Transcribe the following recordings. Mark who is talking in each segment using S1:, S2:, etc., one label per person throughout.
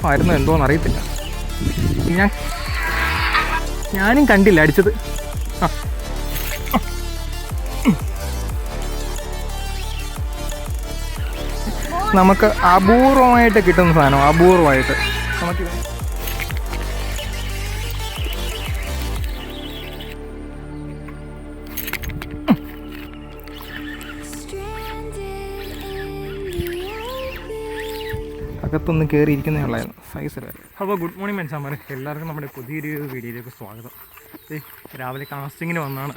S1: പാർപ്പായിരുന്നു എന്തോന്ന് അറിയത്തില്ല. ഞാനും കണ്ടില്ല അടിച്ചത്. നമുക്ക് അപൂർവമായിട്ട് കിട്ടുന്ന സാധനം, അപൂർവമായിട്ട് നമുക്ക് അകത്തൊന്ന് കയറിയിരിക്കുന്നേ ഉള്ളായിരുന്നു സൈസ്. അപ്പോൾ ഗുഡ് മോർണിംഗ് മെൻസാമാർ, എല്ലാവർക്കും നമ്മുടെ പുതിയൊരു വീഡിയോയിലേക്ക് സ്വാഗതം. രാവിലെ കാസ്റ്റിങ്ങിന് വന്നാണ്.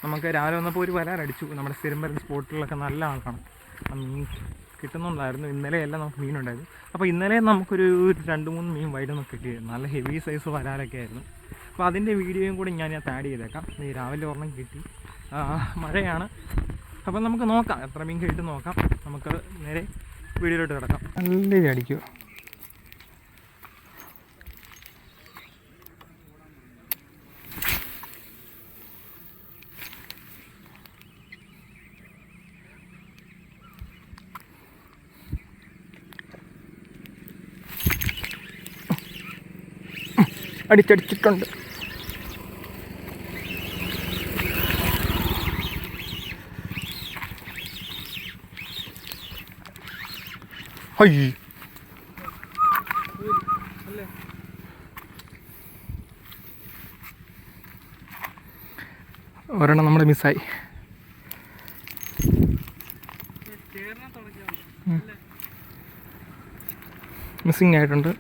S1: നമുക്ക് രാവിലെ വന്നപ്പോൾ ഒരു വരാലടിച്ചു. നമ്മുടെ സ്ഥിരം വരുന്ന സ്പോട്ടിലൊക്കെ നല്ല ആൾക്കാണ്. മീൻ കിട്ടുന്നുണ്ടായിരുന്നു. ഇന്നലെയെല്ലാം നമുക്ക് മീനുണ്ടായിരുന്നു. അപ്പോൾ ഇന്നലെ നമുക്കൊരു 2-3 മീൻ വൈകിട്ടൊന്നും കിട്ടിയിരുന്നു. നല്ല ഹെവി സൈസ് വരാലൊക്കെ ആയിരുന്നു. അപ്പോൾ അതിൻ്റെ വീഡിയോയും കൂടി ഞാൻ ആഡ് ചെയ്തേക്കാം. രാവിലെ ഒരെണ്ണം കിട്ടി. മഴയാണ്. അപ്പോൾ നമുക്ക് നോക്കാം എത്ര മീൻ കിട്ടും നോക്കാം. നമുക്ക് നേരെ വീഡിയോയിലോട്ട് കിടക്കാം. നല്ല അടിക്കുക. അടിച്ചടിച്ചിട്ടുണ്ട്. അയ്യ, ഒരെണ്ണം നമ്മുടെ മിസ്സായി. മിസ്സിങ് ആയിട്ടുണ്ട്.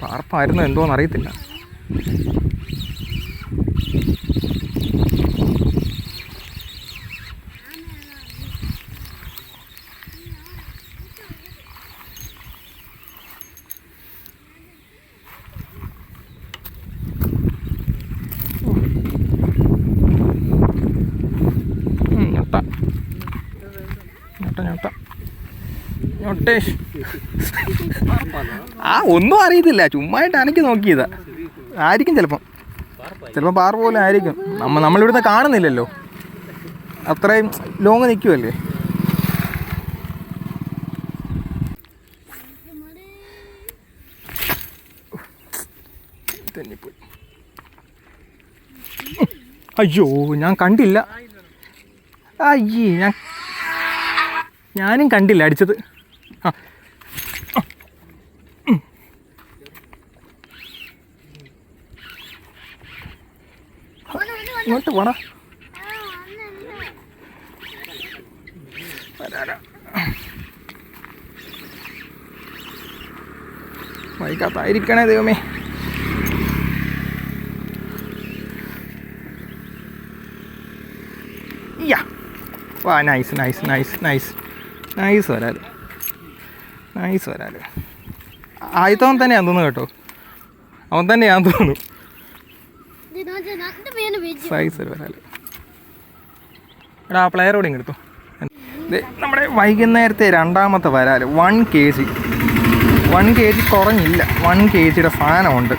S1: പാർപ്പായിരുന്നു എന്തോന്ന് അറിയത്തില്ല. ഒന്നും അറിയത്തില്ല, ചുമ്മായിട്ട് അനക്കി നോക്കിയതാ. ആയിരിക്കും ചിലപ്പം പാറ പോലെ ആയിരിക്കും. നമ്മളിവിടുന്ന് കാണുന്നില്ലല്ലോ, അത്രയും ലോങ് നിൽക്കുമല്ലേ. അയ്യോ, ഞാൻ കണ്ടില്ല. അയ്യേ, ഞാനും കണ്ടില്ല അടിച്ചത്. ഇങ്ങോട്ട് പോണ വൈകാത്തായിരിക്കണേ ദൈവമേ. വാ, nice nice nice nice nice വരാല്, നൈസ് വരാല്. ആദ്യത്തവൻ തന്നെയാന്ന് തോന്നുന്നു കേട്ടോ, അവൻ തന്നെയാന്ന് തോന്നുന്നു. സൈസ് വരാല്. എടാ, ആ പ്ലെയറോടെ ഇങ്ങ് എടുത്തു. നമ്മുടെ വൈകുന്നേരത്തെ രണ്ടാമത്തെ വരാല് 1 kg. 1 kg കുറഞ്ഞില്ല, 1 kgയുടെ സാധനമുണ്ട്.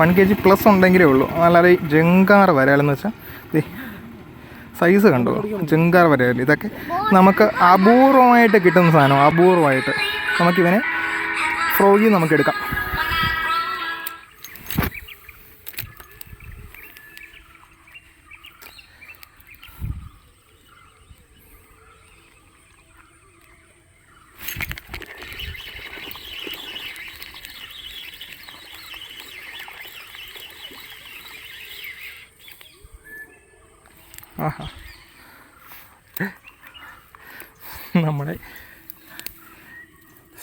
S1: 1 kg പ്ലസ് ഉണ്ടെങ്കിലേ ഉള്ളൂ. നല്ലൊരു ജങ്കാർ വരാലെന്ന് വെച്ചാൽ സൈസ് കണ്ടോ, ജങ്കാർ വരാല്. ഇതൊക്കെ നമുക്ക് അപൂർവമായിട്ട് കിട്ടുന്ന സാധനം, അപൂർവമായിട്ട്. നമുക്കിവനെ ഫ്രോഗി നമുക്കെടുക്കാം. ആഹാ, നമ്മുടെ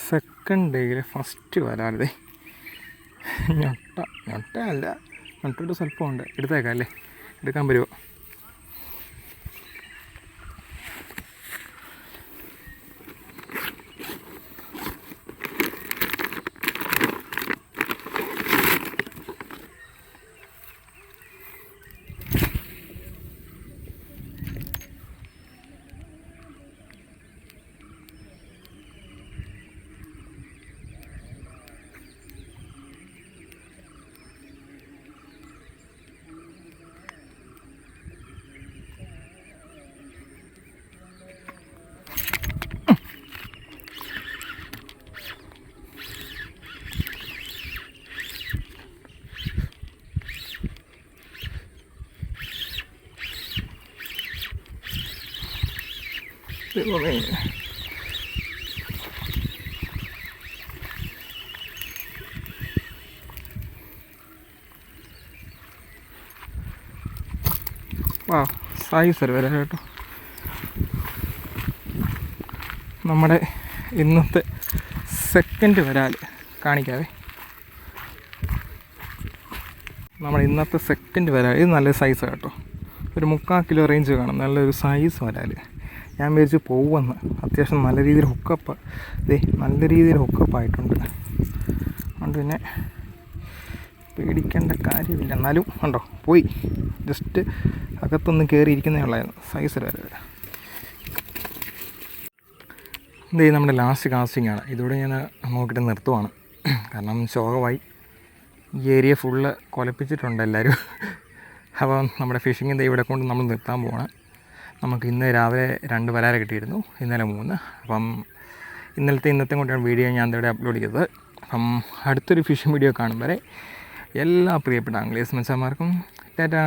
S1: സെക്കൻഡ് ഡേയിലെ ഫസ്റ്റ് വരാതെ ഞൊട്ടല്ല, ഞൊട്ടിട്ട് സ്വല്പമുണ്ട്. എടുത്തേക്കാം അല്ലേ, എടുക്കാൻ പറ്റുമോ? സൈസ് വരാം കേട്ടോ. നമ്മുടെ ഇന്നത്തെ സെക്കൻഡ് വരാൽ കാണിക്കാവേ. നമ്മുടെ ഇന്നത്തെ സെക്കൻഡ് വരാൽ ഇത് നല്ല സൈസ് കേട്ടോ. ഒരു 3/4 കിലോ റേഞ്ച് കാണും. നല്ലൊരു സൈസ് വരാൽ. ഞാൻ വിചാരിച്ച് പോവെന്ന്. അത്യാവശ്യം നല്ല രീതിയിൽ ഹുക്കപ്പ്, നല്ല രീതിയിൽ ഹുക്കപ്പായിട്ടുണ്ട്. അതുകൊണ്ട് പിന്നെ പേടിക്കേണ്ട കാര്യമില്ല. എന്നാലും ഉണ്ടോ പോയി ജസ്റ്റ് അകത്തൊന്ന് കയറിയിരിക്കുന്നേ ഉള്ളായിരുന്നു. സൈസ് വരാൽ നമ്മുടെ ലാസ്റ്റ് കാസ്റ്റിംഗ് ആണ്. ഇതോടെ ഞാൻ നോക്കിയിട്ട് നിർത്തുവാണ്. കാരണം ശോകമായി. ഈ ഏരിയ ഫുള്ള് കൊലപ്പിച്ചിട്ടുണ്ട് എല്ലാവരും. അപ്പം നമ്മുടെ ഫിഷിങ്ങിൻ്റെ ഇവിടെ കൊണ്ട് നമ്മൾ നിർത്താൻ പോവാണ്. നമുക്ക് ഇന്ന് രാവിലെ 2 വരാൽ കിട്ടിയിരുന്നു, ഇന്നലെ 3. അപ്പം ഇന്നത്തെ കൊണ്ടാണ് വീഡിയോ ഞാൻ ഇവിടെ അപ്ലോഡ് ചെയ്തത്. അപ്പം അടുത്തൊരു ഫിഷിംഗ് വീഡിയോ കാണും വരെ എല്ലാ പ്രിയപ്പെട്ട ആംഗ്ലേഴ്സ് മച്ചാന്മാർക്കും ടാറ്റാ.